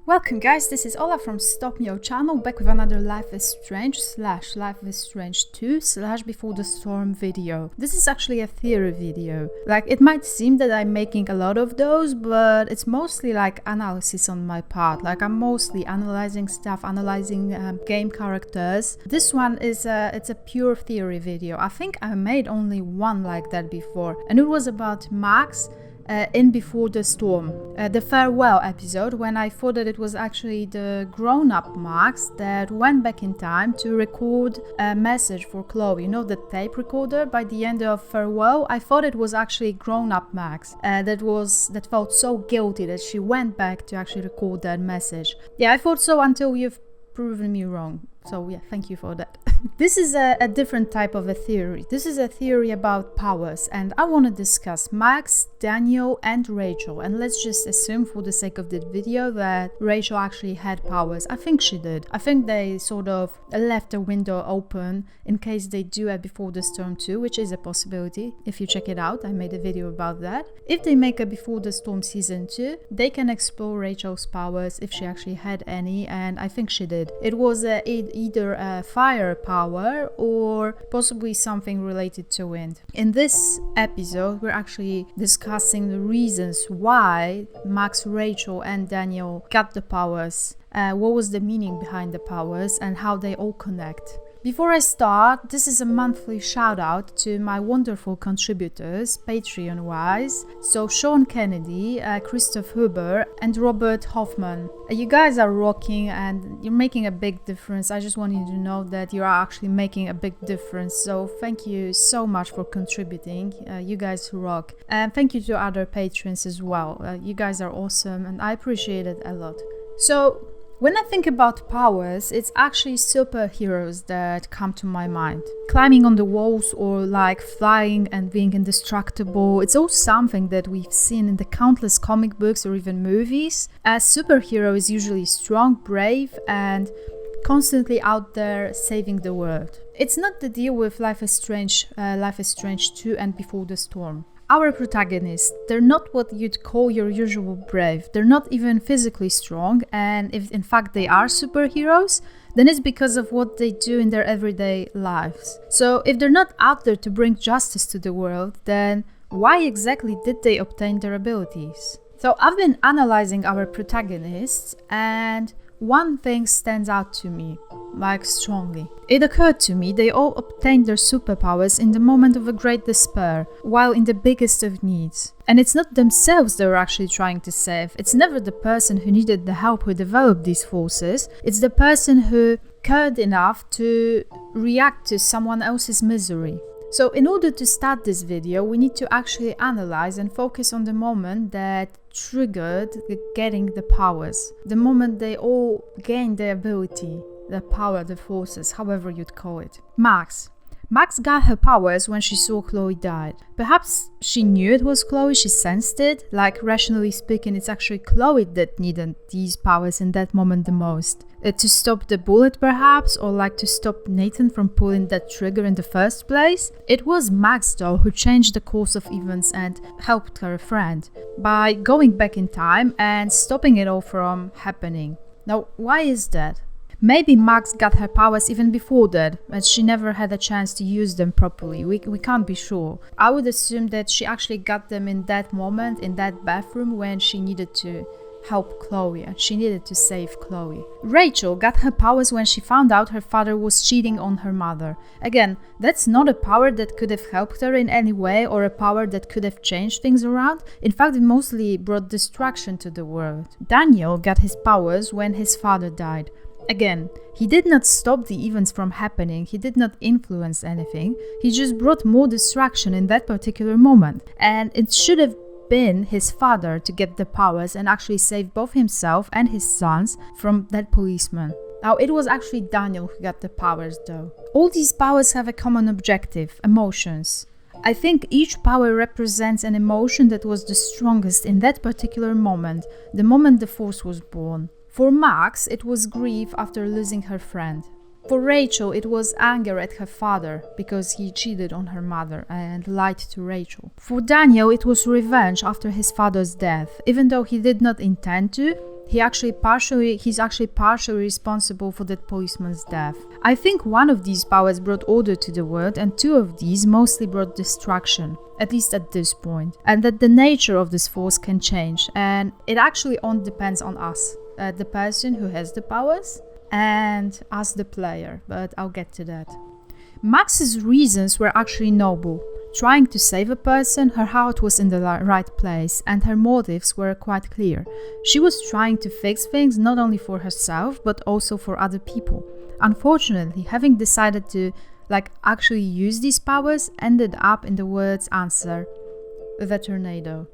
Welcome guys, this is Ola from Stop Mio channel, back with another Life is Strange / Life is Strange 2 / Before the Storm video. This is actually a theory video. Like, it might seem that I'm making a lot of those, but it's mostly like analysis on my part. Like, I'm mostly analyzing stuff, analyzing game characters. This one is it's a pure theory video. I think I made only one like that before, and it was about Max in Before the Storm, the farewell episode, when I thought that it was actually the grown-up Max that went back in time to record a message for Chloe. You know, the tape recorder by the end of farewell? I thought it was actually grown-up Max that felt so guilty that she went back to actually record that message. Yeah, I thought so until you've proven me wrong. So yeah, thank you for that. This is a different type of a theory. This is a theory about powers, and I want to discuss Max, Daniel and Rachel. And let's just assume for the sake of this video that Rachel actually had powers. I think she did. I think they sort of left a window open in case they do a Before the Storm 2, which is a possibility. If you check it out, I made a video about that. If they make a Before the Storm season 2, they can explore Rachel's powers if she actually had any, and I think she did. It was either a fire power or possibly something related to wind. In this episode, we're actually discussing the reasons why Max, Rachel and Daniel got the powers, what was the meaning behind the powers and how they all connect. Before I start, this is a monthly shout out to my wonderful contributors, Patreon-wise. So Shawn Kennedy, Christoph Huber and Robert Hoffmann. You guys are rocking and you're making a big difference. I just want you to know that you are actually making a big difference. So thank you so much for contributing. You guys rock. And thank you to other patrons as well. You guys are awesome and I appreciate it a lot. So, when I think about powers, it's actually superheroes that come to my mind. Climbing on the walls or like flying and being indestructible, it's all something that we've seen in the countless comic books or even movies. A superhero is usually strong, brave and constantly out there saving the world. It's not the deal with Life is Strange 2 and Before the Storm. Our protagonists, they're not what you'd call your usual brave. They're not even physically strong, and if in fact they are superheroes, then it's because of what they do in their everyday lives. So if they're not out there to bring justice to the world, then why exactly did they obtain their abilities? So I've been analyzing our protagonists, and one thing stands out to me, like strongly. It occurred to me they all obtained their superpowers in the moment of a great despair, while in the biggest of needs. And it's not themselves they're actually trying to save. It's never the person who needed the help who developed these forces. It's the person who cared enough to react to someone else's misery. So in order to start this video, we need to actually analyze and focus on the moment that triggered getting the powers. The moment they all gained the ability, the power, the forces, however you'd call it. Max got her powers when she saw Chloe died. Perhaps she knew it was Chloe, she sensed it. Like, rationally speaking, it's actually Chloe that needed these powers in that moment the most. To stop the bullet perhaps, or like to stop Nathan from pulling that trigger in the first place. It was Max though who changed the course of events and helped her friend by going back in time and stopping it all from happening. Now, why is that? Maybe Max got her powers even before that, but she never had a chance to use them properly. We can't be sure. I would assume that she actually got them in that moment, in that bathroom, when she needed to help Chloe and she needed to save Chloe. Rachel got her powers when she found out her father was cheating on her mother. Again, that's not a power that could have helped her in any way or a power that could have changed things around. In fact, it mostly brought destruction to the world. Daniel got his powers when his father died. Again, he did not stop the events from happening, he did not influence anything, he just brought more destruction in that particular moment. And it should have been his father to get the powers and actually save both himself and his sons from that policeman. Now, it was actually Daniel who got the powers though. All these powers have a common objective, emotions. I think each power represents an emotion that was the strongest in that particular moment, the moment the force was born. For Max, it was grief after losing her friend. For Rachel, it was anger at her father because he cheated on her mother and lied to Rachel. For Daniel, it was revenge after his father's death. Even though he did not intend to, He's actually partially responsible for that policeman's death. I think one of these powers brought order to the world, and two of these mostly brought destruction, at least at this point. And that the nature of this force can change, and it actually only depends on us, the person who has the powers, and us, the player, but I'll get to that. Max's reasons were actually noble. Trying to save a person, her heart was in the right place, and her motives were quite clear. She was trying to fix things not only for herself, but also for other people. Unfortunately, having decided to actually use these powers ended up in the world's answer, the tornado.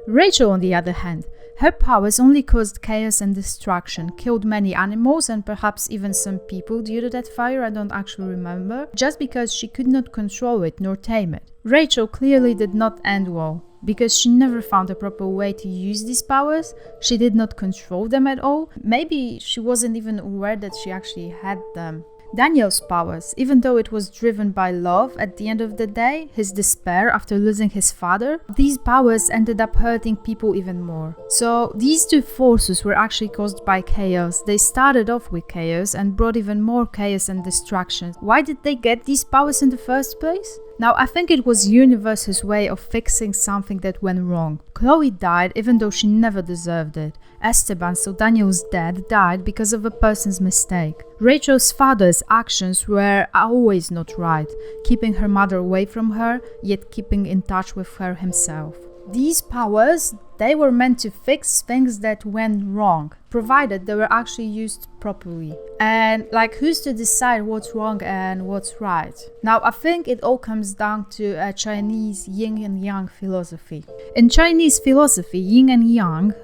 Rachel, on the other hand, her powers only caused chaos and destruction, killed many animals and perhaps even some people due to that fire, I don't actually remember, just because she could not control it nor tame it. Rachel clearly did not end well, because she never found a proper way to use these powers, she did not control them at all, maybe she wasn't even aware that she actually had them. Daniel's powers, even though it was driven by love at the end of the day, his despair after losing his father, these powers ended up hurting people even more. So these two forces were actually caused by chaos. They started off with chaos and brought even more chaos and destruction. Why did they get these powers in the first place? Now, I think it was universe's way of fixing something that went wrong. Chloe died even though she never deserved it. Esteban, so Daniel's dad, died because of a person's mistake. Rachel's father's actions were always not right, keeping her mother away from her, yet keeping in touch with her himself. These powers, they were meant to fix things that went wrong, provided they were actually used properly. And who's to decide what's wrong and what's right? Now, I think it all comes down to a Chinese yin and yang philosophy. In Chinese philosophy, yin and yang,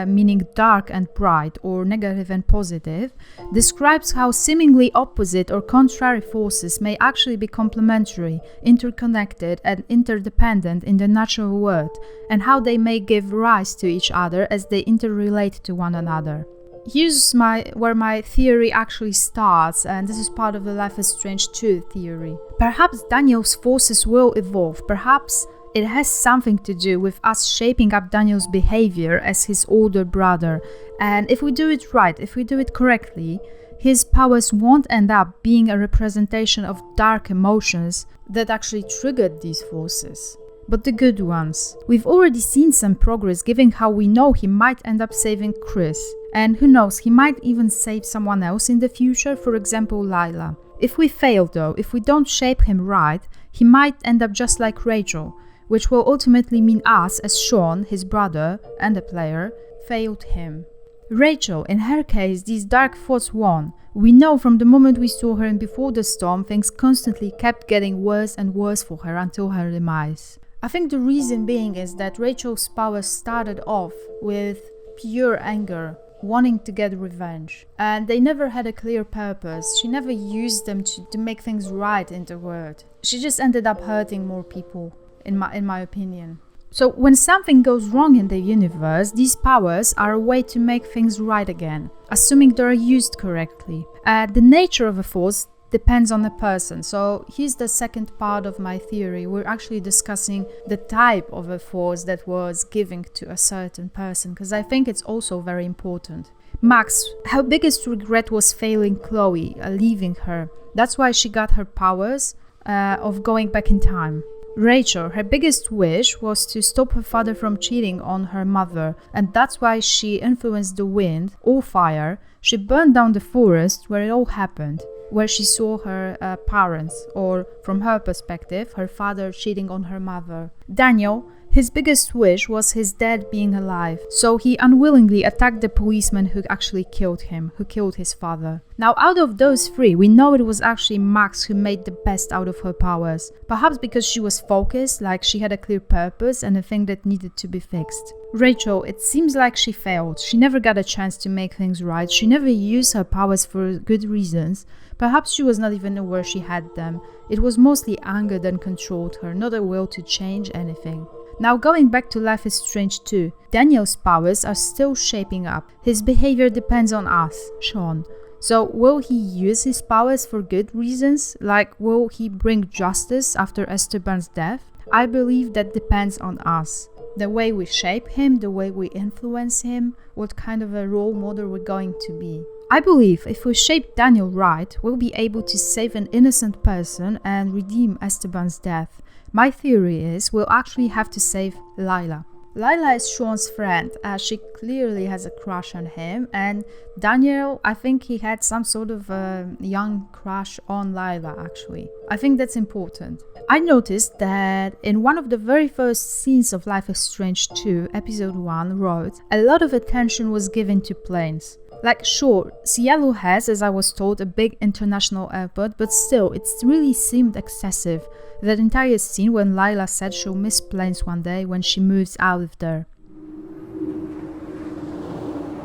meaning dark and bright or negative and positive, describes how seemingly opposite or contrary forces may actually be complementary, interconnected and interdependent in the natural world, and how they may give rise to each other as they interrelate to one another. Here's where my theory actually starts, and this is part of the Life is Strange 2 theory. Perhaps Daniel's forces will evolve, perhaps it has something to do with us shaping up Daniel's behavior as his older brother, and if we do it right, if we do it correctly, his powers won't end up being a representation of dark emotions that actually triggered these forces, but the good ones. We've already seen some progress given how we know he might end up saving Chris. And who knows, he might even save someone else in the future, for example Lila. If we fail though, if we don't shape him right, he might end up just like Rachel, which will ultimately mean us as Shawn, his brother and the player, failed him. Rachel, in her case, these dark thoughts won. We know from the moment we saw her in Before the Storm, things constantly kept getting worse and worse for her until her demise. I think the reason being is that Rachel's powers started off with pure anger, wanting to get revenge, and they never had a clear purpose. She never used them to make things right in the world. She just ended up hurting more people, in my opinion. So when something goes wrong in the universe, these powers are a way to make things right again, assuming they are used correctly. The nature of a force depends on the person. So here's the second part of my theory. We're actually discussing the type of a force that was given to a certain person, because I think it's also very important. Max, her biggest regret was failing Chloe, leaving her. That's why she got her powers of going back in time. Rachel, her biggest wish was to stop her father from cheating on her mother, and that's why she influenced the wind or fire. She burned down the forest where it all happened, where she saw her parents, or from her perspective, her father cheating on her mother. Daniel, his biggest wish was his dad being alive, so he unwillingly attacked the policeman who actually killed him, who killed his father. Now, out of those three, we know it was actually Max who made the best out of her powers. Perhaps because she was focused, like she had a clear purpose and a thing that needed to be fixed. Rachel, it seems like she failed. She never got a chance to make things right. She never used her powers for good reasons. Perhaps she was not even aware she had them. It was mostly anger that controlled her, not a will to change anything. Now going back to Life is Strange 2, Daniel's powers are still shaping up. His behavior depends on us, Shawn. So will he use his powers for good reasons? Like, will he bring justice after Esteban's death? I believe that depends on us. the way we shape him, the way we influence him, what kind of a role model we're going to be. I believe if we shape Daniel right, we'll be able to save an innocent person and redeem Esteban's death. My theory is we'll actually have to save Lila. Lila is Shawn's friend, as she clearly has a crush on him, and Daniel, I think he had some sort of a young crush on Lila actually. I think that's important. I noticed that in one of the very first scenes of Life is Strange 2, episode 1, wrote, a lot of attention was given to planes. Like, sure, Seattle has, as I was told, a big international airport, but still, it really seemed excessive. That entire scene when Lila said she'll miss planes one day when she moves out of there.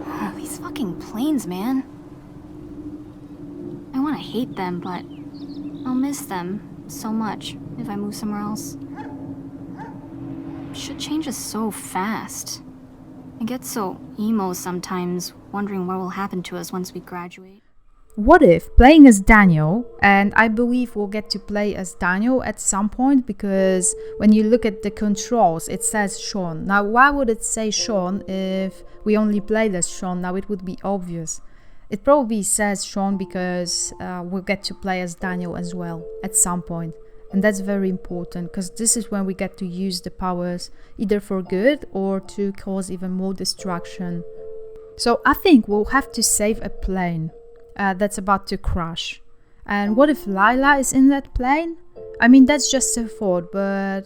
Oh, these fucking planes, man. I want to hate them, but I'll miss them so much if I move somewhere else. Shit changes so fast. I get so emo sometimes, wondering what will happen to us once we graduate. What if playing as Daniel, and I believe we'll get to play as Daniel at some point, because when you look at the controls it says Shawn. Now why would it say Shawn if we only played as Shawn? Now it would be obvious. It probably says Shawn because we'll get to play as Daniel as well at some point. And that's very important, because this is when we get to use the powers either for good or to cause even more destruction. So I think we'll have to save a plane that's about to crash. And what if Lila is in that plane? I mean, that's just a thought, but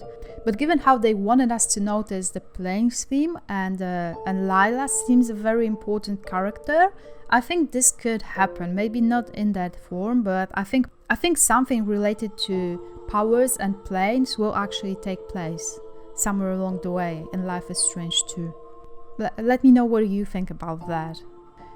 given how they wanted us to notice the planes theme, and Lila seems a very important character, I think this could happen. Maybe not in that form, but I think something related to powers and planes will actually take place somewhere along the way in Life is Strange 2. Let me know what you think about that.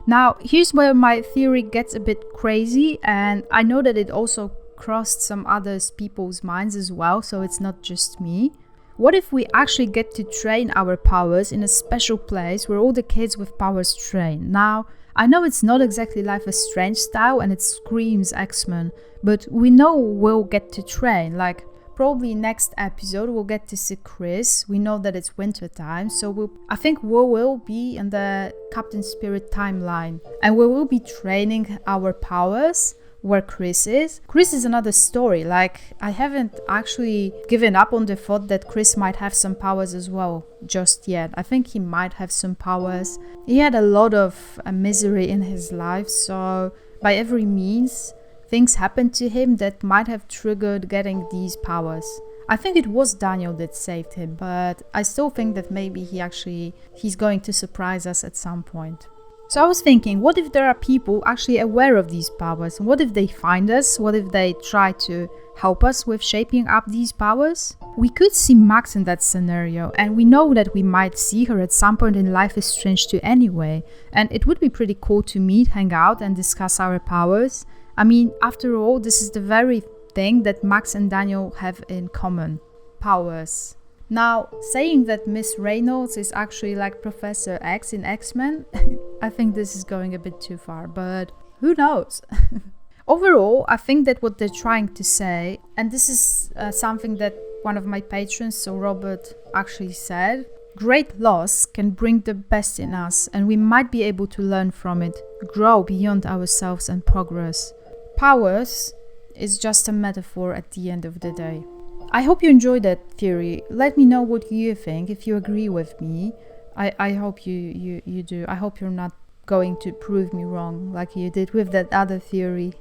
Now, here's where my theory gets a bit crazy, and I know that it also crossed some other people's minds as well, so it's not just me. What if we actually get to train our powers in a special place where all the kids with powers train? Now, I know it's not exactly Life is Strange style and it screams X-Men, but we know we'll get to train. Like, probably next episode we'll get to see Chris. We know that it's winter time, so I think we will be in the Captain Spirit timeline, and we will be training our powers where Chris is. Chris is another story. Like, I haven't actually given up on the thought that Chris might have some powers as well just yet. I think he might have some powers. He had a lot of misery in his life, so by every means things happened to him that might have triggered getting these powers. I think it was Daniel that saved him, but I still think that maybe he's going to surprise us at some point. So I was thinking, what if there are people actually aware of these powers? What if they find us? What if they try to help us with shaping up these powers? We could see Max in that scenario, and we know that we might see her at some point in Life is Strange 2 anyway. And it would be pretty cool to meet, hang out, and discuss our powers. I mean, after all, this is the very thing that Max and Daniel have in common. Powers. Now, saying that Miss Reynolds is actually like Professor X in X-Men, I think this is going a bit too far, but who knows? Overall, I think that what they're trying to say, and this is something that one of my patrons, so Robert, actually said, great loss can bring the best in us, and we might be able to learn from it, grow beyond ourselves and progress. Powers is just a metaphor at the end of the day. I hope you enjoyed that theory. Let me know what you think, if you agree with me. I hope you do. I hope you're not going to prove me wrong like you did with that other theory.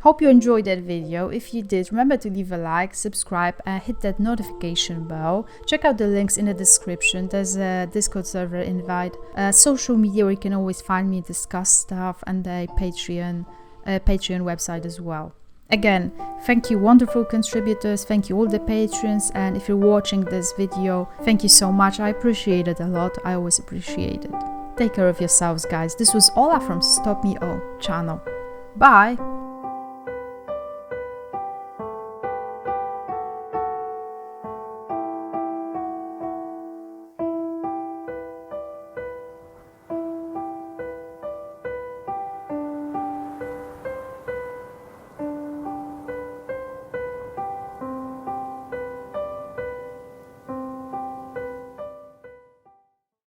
Hope you enjoyed that video. If you did, remember to leave a like, subscribe and hit that notification bell. Check out the links in the description. There's a Discord server invite, social media where you can always find me, discuss stuff, and a Patreon website as well. Again, thank you wonderful contributors, thank you all the patrons, and if you're watching this video, thank you so much. I appreciate it a lot. I always appreciate it. Take care of yourselves, guys. This was Ola from Stop Me All channel. Bye!